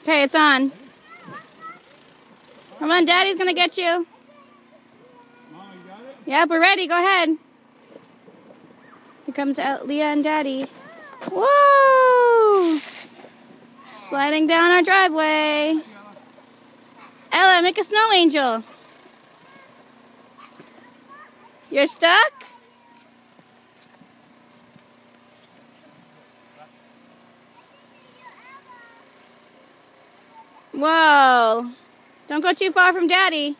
Okay, it's on. Come on, Daddy's gonna get you. Mom, you got it? Yep, we're ready. Go ahead. Here comes Leah and Daddy. Whoa! Sliding down our driveway. Ella, make a snow angel. You're stuck? Whoa. Don't go too far from Daddy.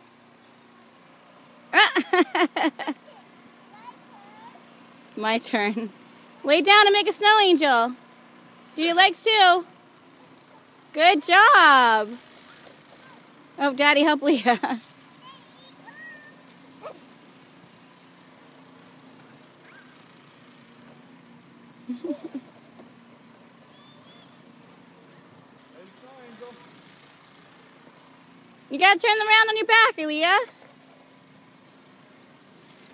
My turn. Lay down and make a snow angel. Do your legs too. Good job. Oh, Daddy, help Leah. You gotta turn them around on your back, Leah.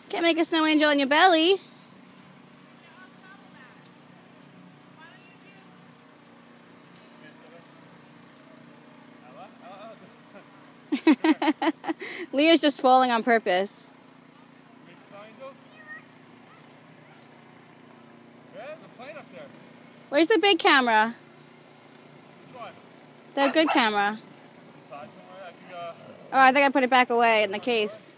Can't make a snow angel on your belly. Leah's just falling on purpose. There's a plane up there. Where's the big camera? Which one? The good camera. Inside somewhere? Oh, I think I put it back away in the case.